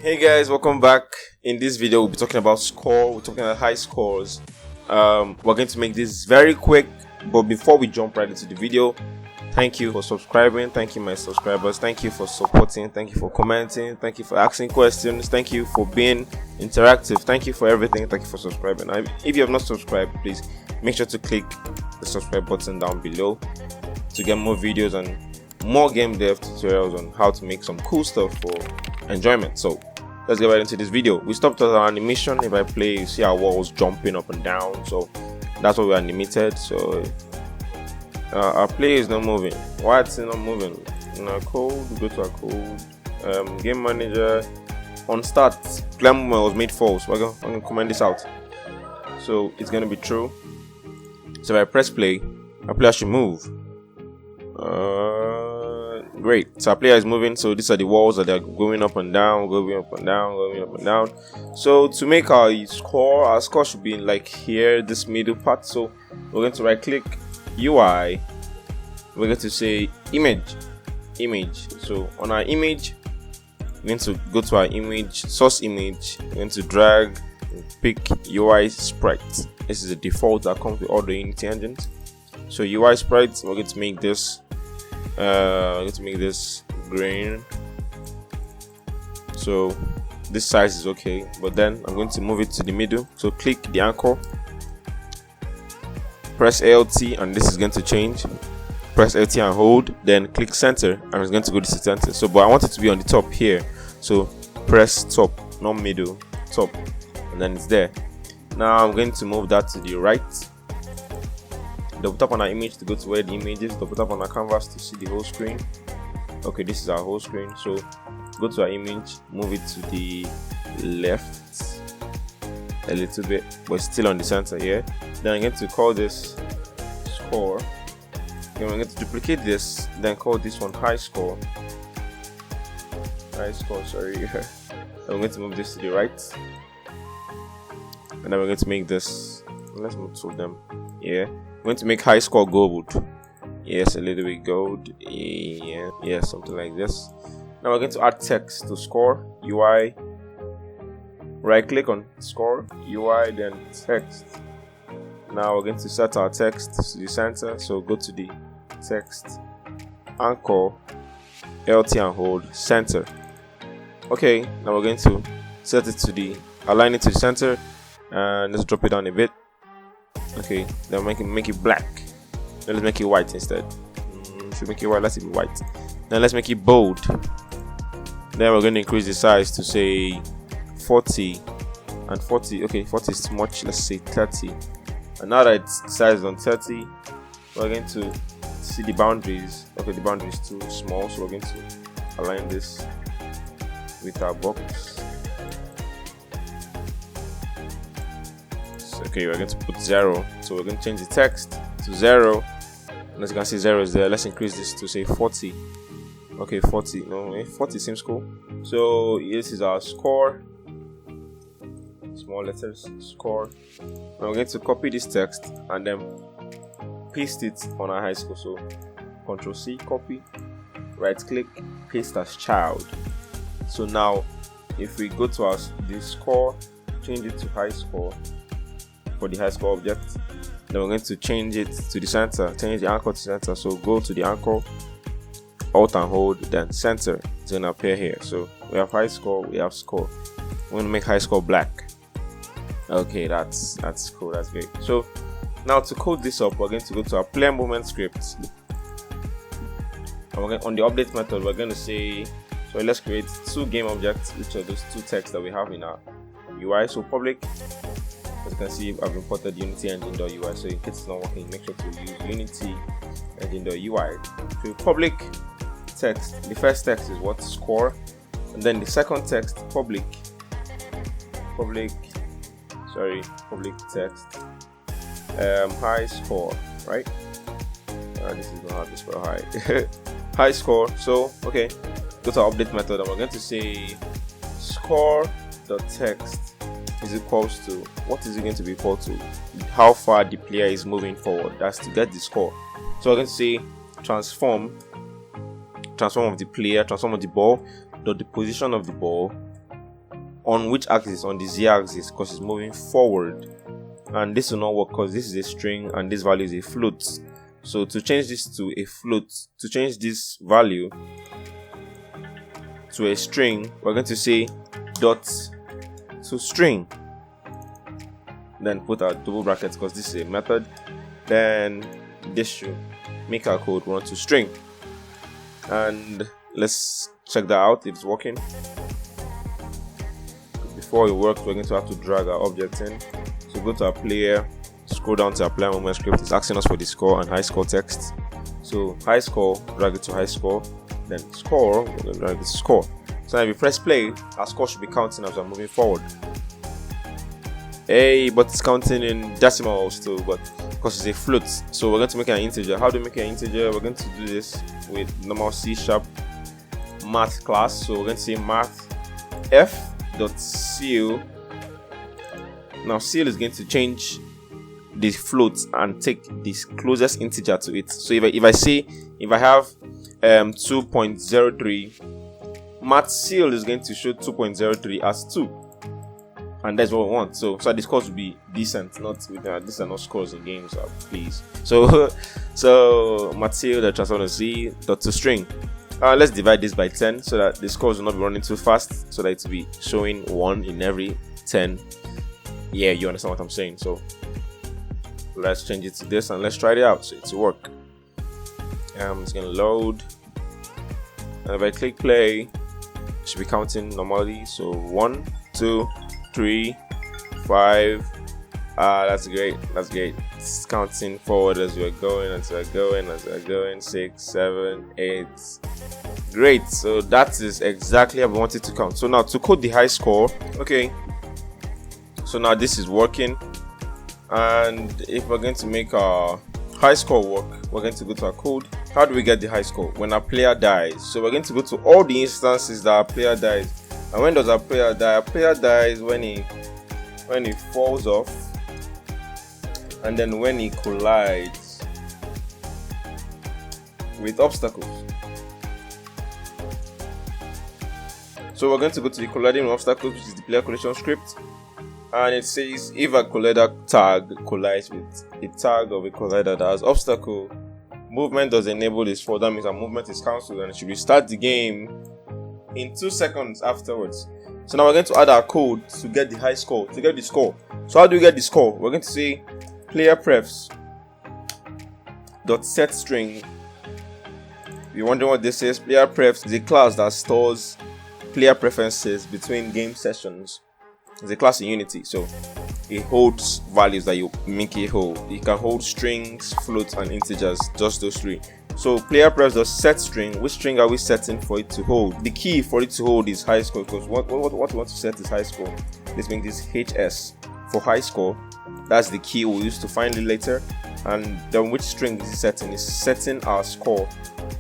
Hey guys, welcome back. In this video we'll be talking about score. We're talking about high scores. We're going to make this very quick, but before we jump right into the video, thank you for subscribing. Thank you my subscribers. Thank you for supporting. Thank you for commenting. Thank you for asking questions. Thank you for being interactive. Thank you for everything. Thank you for subscribing. If you have not subscribed, please make sure to click the subscribe button down below to get more videos and more game dev tutorials on how to make some cool stuff for enjoyment. So let's get right into this video. We stopped at our animation. If I play, you see our walls jumping up and down, so that's what we animated. So our player is not moving. Why it's not moving? In our code, go to our code, game manager, on start player movement was made false. I'm gonna comment this out, so it's gonna be true. So if I press play, our player should move. Great, so our player is moving. So these are the walls that are going up and down, going up and down, going up and down. So to make our score should be in like here, this middle part. So we're going to right click UI, we're going to say image. So on our image, we're going to go to our image, source image. We're going to drag and pick UI sprite. This is the default that comes with all the Unity engines. So UI sprite, we're going to make this green. So this size is okay, but then I'm going to move it to the middle. So click the anchor, press ALT, and this is going to change. Press LT and hold, then click center, and it's going to go to center. So but I want it to be on the top here, so press top, not middle, top, and then it's there. Now I'm going to move that to the right. Double tap on our image to go to where the image is. Double tap on our canvas to see the whole screen. Okay, this is our whole screen. So go to our image, move it to the left a little bit, but still on the center here. Then I'm going to call this score. Okay, I'm going to duplicate this, then call this one high score. Sorry. I'm going to move this to the right, and then we're going to make this. Let's move two of them. Yeah. I'm going to make high score gold. Yes, a little bit gold. Yeah, something like this. Now we're going to add text to score. UI, right click on score, UI, then text. Now we're going to set our text to the center. So go to the text, anchor, LT and hold, center. Okay, now we're going to set it to the, align it to the center, and let's drop it down a bit. Okay, then make it black. Then let's make it white instead. Should make it white. Let's make it white. Then let's make it bold. Then we're going to increase the size to say 40 and 40. Okay, 40 is too much. Let's say 30. And now that it's sized on 30, we're going to see the boundaries. Okay, the boundary is too small, so we're going to align this with our box. Okay, we're going to put 0, so we're going to change the text to 0, and as you can see 0 is there. Let's increase this to say 40. Okay, 40. No, 40 seems cool. So this is our score, small letters, score. And we're going to copy this text and then paste it on our high score. So Ctrl C, copy, right click, paste as child. So now if we go to the score, change it to high score for the high score object, then we're going to change it to the center, change the anchor to center. So go to the anchor, alt and hold, then center. It's going to appear here. So we have high score, we have score. We're going to make high score black. Okay, that's cool, that's great. So now to code this up, we're going to go to our player movement script, and we're going, on the update method, we're going to say, so let's create two game objects, which are those two texts that we have in our UI. So public, as you can see, I've imported Unity engine.ui. So in case it's not working, make sure to use Unity engine.ui. So public text, the first text is what? Score. And then the second text, public text, high score, right? This is not how to spell high. High score. So okay, go to our update method, and we're going to say score.text is equals to, what is it going to be equal to? How far the player is moving forward. That's to get the score. So we're going to say transform of the player, transform of the ball, dot the position of the ball, on which axis? On the z axis, because it's moving forward. And this will not work because this is a string and this value is a float. So to change this to a float, to change this value to a string, we're going to say dot to string, then put our double brackets because this is a method. Then this should make our code run to string. And let's check that out if it's working. Before it works, we're going to have to drag our object in. So go to our player, scroll down to our player movement script. It's asking us for the score and high score text. So high score, drag it to high score. Then score, we're going to drag it to score. So now if you press play, our score should be counting as we're moving forward. Hey, but it's counting in decimals too, but because it's a float. So we're going to make an integer. How do we make an integer? We're going to do this with normal C# math class. So we're going to say math f.ceil. Now ceil is going to change the float and take this closest integer to it. So if I have 2.03, math ceil is going to show 2.03 as 2. And that's what we want. So the scores will be decent, not with these are not scores in games, please. So math ceil that transform to z dot to string. Let's divide this by 10 so that the scores will not be running too fast, so that it will be showing 1 in every 10. Yeah, you understand what I'm saying. So let's change it to this and let's try it out. So it will work. It's gonna load, and if I click play, it should be counting normally. So 1, 2, 3, 5. That's great. It's counting forward as we're going, 6, 7, 8. Great. So that is exactly how we want it to count. So now to code the high score, okay. So now this is working, and if we're going to make our high score work, we're going to go to our code. How do we get the high score? When our player dies. So we're going to go to all the instances that our player dies. And when does our player die? Our player dies when he falls off, and then when he collides with obstacles. So we're going to go to the colliding with obstacles, which is the player collision script. And it says if a collider tag collides with a tag of a collider that has obstacle, movement does enable this for. That means our movement is cancelled and it should restart the game in 2 seconds afterwards. So now we're going to add our code to get the high score, to get the score. So how do we get the score? We're going to say player prefs dot set string. If you're wondering what this is, player prefs is a class that stores player preferences between game sessions. It's a class in Unity, so it holds values that you make it hold. It can hold strings, floats, and integers, just those 3. So player prefs does set string. Which string are we setting for it to hold? The key for it to hold is high score, because what we want to set is high score. Let's make this HS for high score. That's the key we'll use to find it later. And then which string is it setting? It's setting our score.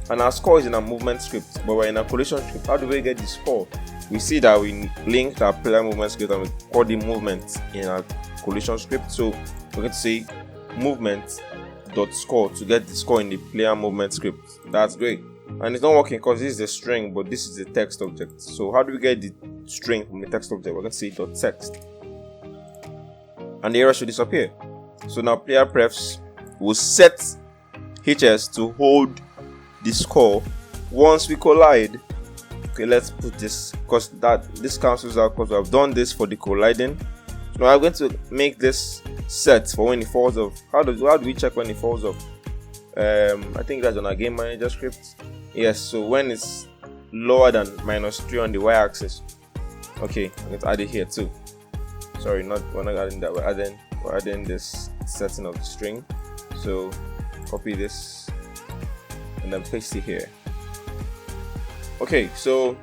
And our score is in a movement script, but we're in a collision script. How do we get the score? We see that we linked our player movement script and we call the movement in our collision script. So we're going to say movement.score to get the score in the player movement script. That's great. And it's not working because this is the string, but this is the text object. So how do we get the string from the text object? We're going to say .text. And the error should disappear. So now player prefs will set HS to hold the score once we collide. Okay, let's put this, because this cancels out because we have done this for the colliding. Now I'm going to make this set for when it falls off. How do we check when it falls off? I think that's on our game manager script. Yes, so when it's lower than -3 on the y-axis. Okay, I'm going to add it here too. Sorry, we're not adding that. We're adding this setting of the string. So copy this and then paste it here. Okay, so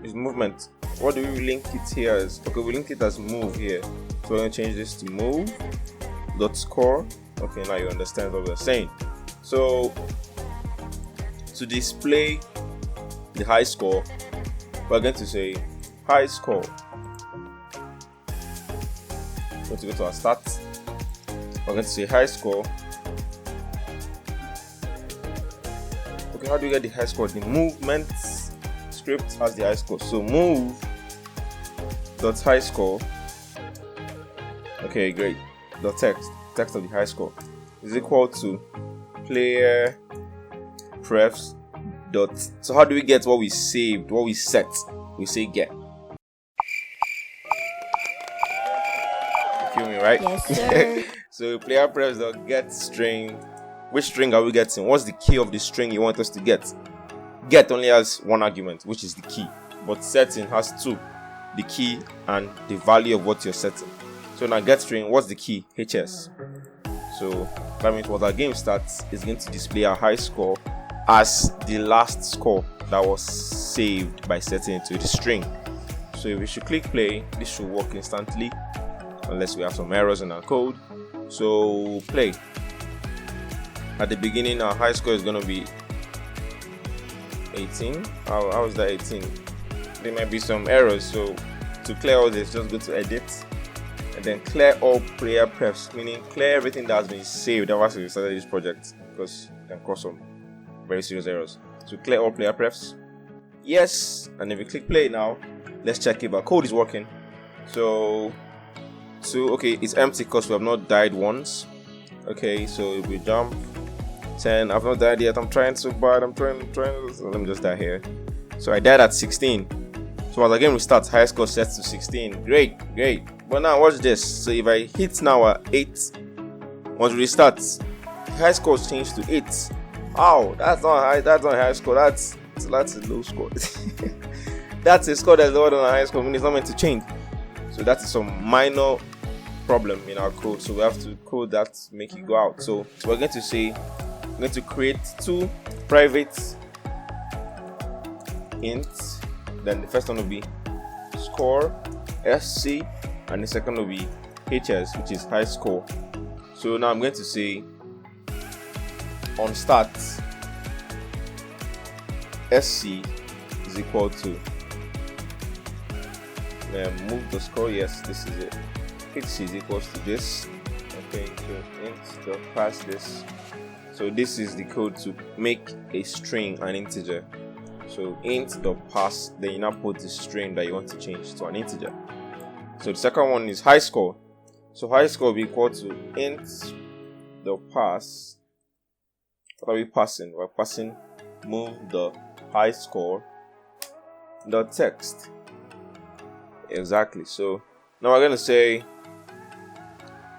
it's movement. What do we link it here as? Okay, we link it as move here. So we're going to change this to move.score. Okay, now you understand what we're saying. So to display the high score, we're going to say high score. We're going to go to our stats. We're going to say high score. Okay, how do we get the high score? The movement script has the high score. So move dot high score. Okay, great. The text of the high score is equal to player prefs dot. So how do we get what we saved, what we set? We say get. You feel me, right? Yes, sir. So player prefs dot get string. Which string are we getting? What's the key of the string you want us to get? Get only has one argument, which is the key, but setting has two: the key and the value of what you're setting. So now get string, what's the key? HS. So that means when our game starts, it's going to display our high score as the last score that was saved by setting it to the string. So if we should click play, this should work instantly, unless we have some errors in our code. So play. At the beginning, our high score is going to be 18. How is that 18? There might be some errors. So to clear all this, just go to edit and then clear all player prefs, meaning clear everything that has been saved ever we started this project, because it can cause some very serious errors. So clear all player prefs. Yes, and if we click play now, let's check if our code is working. So okay, it's empty because we have not died once. Okay, so if we jump 10, I've not died yet. I'm trying so bad. I'm trying. So let me just die here. So I died at 16. So as the game restarts, high score sets to 16. Great. But now watch this. So if I hit now at 8, once it restarts, high score changed to 8. Oh, that's not high. That's not high score. That's a low score. That's a score that's lower than a high score. I mean, it's not meant to change. So that is some minor problem in our code. So we have to code that to make it go out. So we're going to say, we're going to create two private ints. Then the first one will be score SC, and the second will be HS, which is high score. So now I'm going to say on start SC is equal to, move the score. Yes, this is it. HC is equals to this. Okay, so int dot pass this. So this is the code to make a string an integer. So int dot pass, then you now put the string that you want to change to an integer. So the second one is high score. So high score will be equal to int dot pass. What are we passing? We're passing move the high score dot text. Exactly. So now we're going to say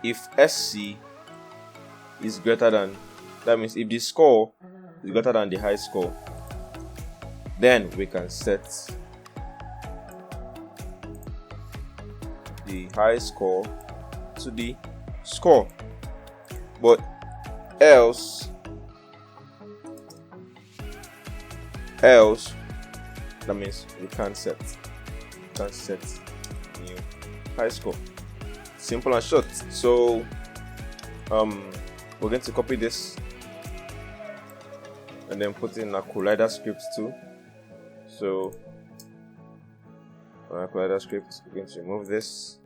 if SC is greater than, that means if the score is greater than the high score, then we can set the high score to the score. But else that means we can't set new high score. Simple and short. So we're going to copy this and then put in a collider script too. So on our collider script, we're going to remove this,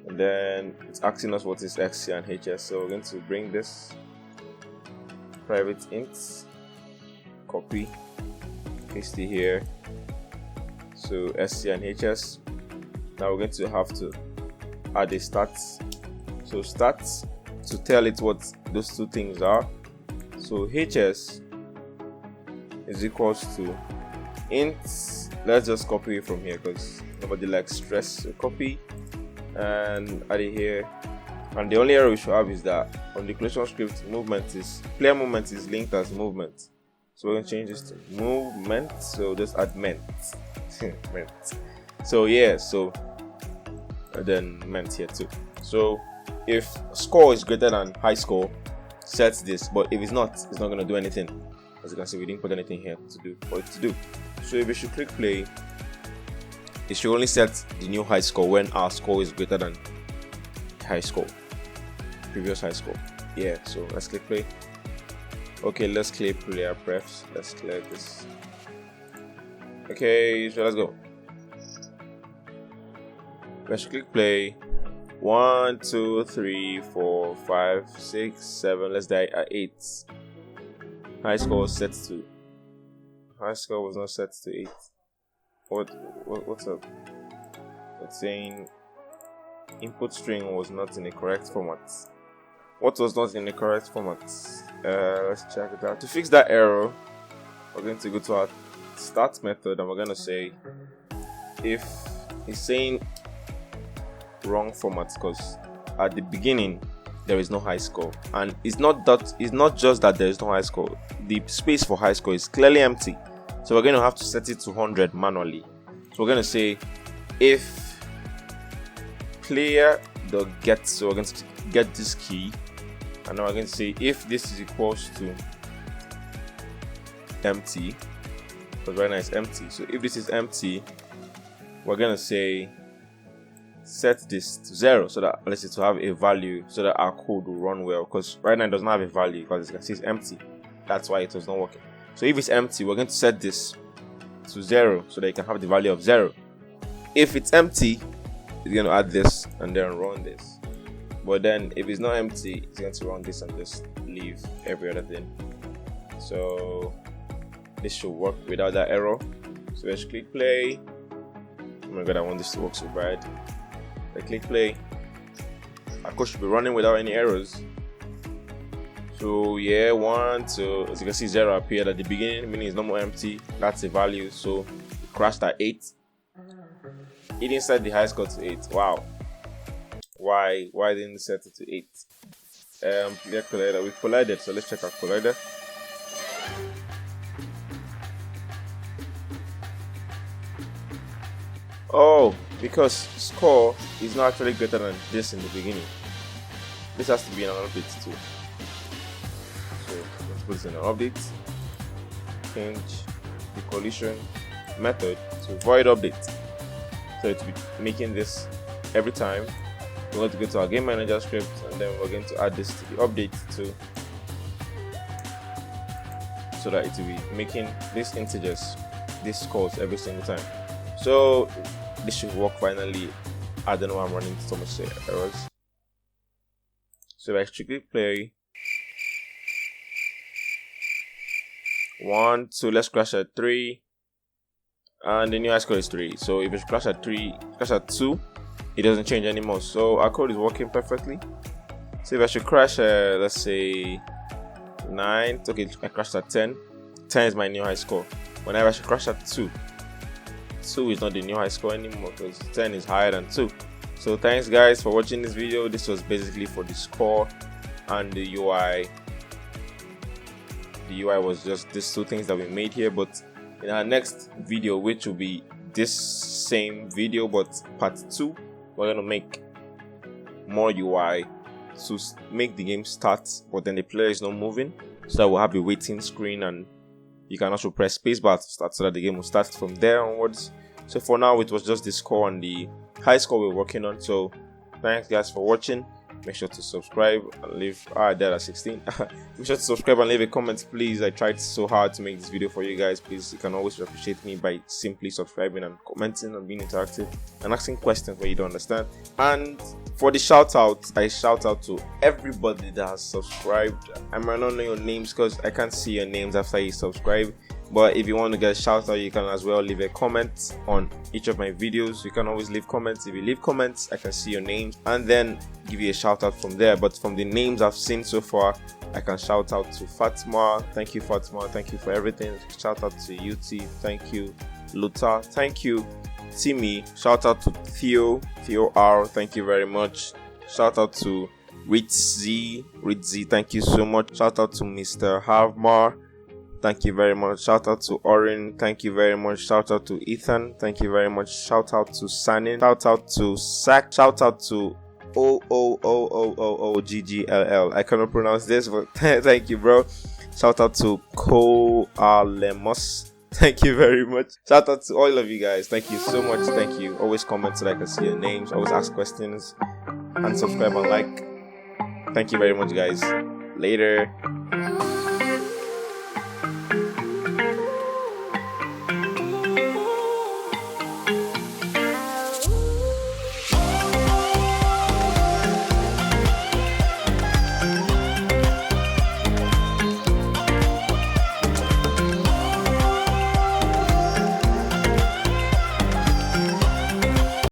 and then it's asking us what is XC and HS. So we're going to bring this private int, copy, paste it here. So SC and HS. Now we're going to have to add a stats. So stats to tell it what those two things are. So HS is equals to int. Let's just copy it from here because nobody likes stress. So copy and add it here. And the only error we should have is that on the collection script, player movement is linked as movement. So we're going to change this to movement. So just add ment. Ment. So yeah, so and then ment here too. So if score is greater than high score, set this. But if it's not going to do anything. As you can see, we didn't put anything here to do for it to do. So if we should click play, it should only set the new high score when our score is greater than high score, previous high score. Yeah, so let's click play. Okay, let's clear player prefs. Let's clear this. Okay, so let's go. Let's click play. 1, 2, 3, 4, 5, 6, 7. Let's die at 8. High score was set to. High score was not set to 8. What's up? It's saying input string was not in the correct format. What was not in the correct format? Let's check it out. To fix that error, we're going to go to our start method and we're going to say if it's saying wrong format, because at the beginning there is no high score, and it's not just that there is no high score. The space for high score is clearly empty, so we're going to have to set it to 100 manually. So we're going to say if player get, so we're going to get this key, and now we're going to say if this is equals to empty, because right now it's empty. So if this is empty, we're going to say set this to 0, so that let's say to have a value, so that our code will run well, because right now it does not have a value because you can see it's empty. That's why it was not working. So if it's empty, we're going to set this to 0 so that you can have the value of 0. If it's empty, it's going to add this and then run this. But then if it's not empty, it's going to run this and just leave every other thing. So this should work without that error. So let's click play. Oh my god, I want this to work so bad. I click play. Our code should be running without any errors. So yeah, 1, 2, as you can see 0 appeared at the beginning, meaning it's no more empty. That's the value. So it crashed at 8. It didn't set the high score to 8. Wow. Why didn't it set it to 8? Clear collider. We collided, so let's check our collider. Oh, because score is not actually greater than this in the beginning. This has to be an update too. So let's put this in an update. Change the collision method to void update. So it will be making this every time. We're going to go to our game manager script, and then we're going to add this to the update too, so that it will be making these integers, these scores every single time. So this should work finally. I don't know why I'm running so much errors. So if I strictly play 1, 2, let's crash at 3, and the new high score is 3. So if it's crash at 3, crash at 2, it doesn't change anymore. So our code is working perfectly. So if I should crash let's say 9, okay, I crashed at 10. 10 is my new high score. Whenever I should crash at 2, 2 is not the new high score anymore, because 10 is higher than 2. So thanks guys for watching this video. This was basically for the score and the UI. The UI was just these two things that we made here, but in our next video, which will be this same video but part 2, we're going to make more UI to make the game start, but then the player is not moving, so that we'll have a waiting screen, and you can also press spacebar to start, so that the game will start from there onwards. So for now, it was just the score and the high score we're working on. So thanks guys for watching. Make sure to subscribe and leave. There at 16. Make sure to subscribe and leave a comment, please. I tried so hard to make this video for you guys. Please, you can always appreciate me by simply subscribing and commenting and being interactive and asking questions where you don't understand. And for the shout out, I shout out to everybody that has subscribed. I might not know your names because I can't see your names after you subscribe. But if you want to get a shout out, you can as well leave a comment on each of my videos. You can always leave comments. If you leave comments, I can see your names and then give you a shout out from there. But from the names I've seen so far, I can shout out to Fatima. Thank you, Fatima. Thank you for everything. Shout out to UT. Thank you, Luta. Thank you, Timmy. Shout out to Theo R. Thank you very much. Shout out to Ritzy. Thank you so much. Shout out to Mr. Havmar. Thank you very much. Shout out to Orin. Thank you very much. Shout out to Ethan. Thank you very much. Shout out to Sanin. Shout out to Sack. Shout out to OOOOOOGGLL. I cannot pronounce this, but thank you, bro. Shout out to Koalemos. Thank you very much. Shout out to all of you guys. Thank you so much. Thank you. Always comment so that I can see your names. Always ask questions and subscribe and like. Thank you very much, guys. Later.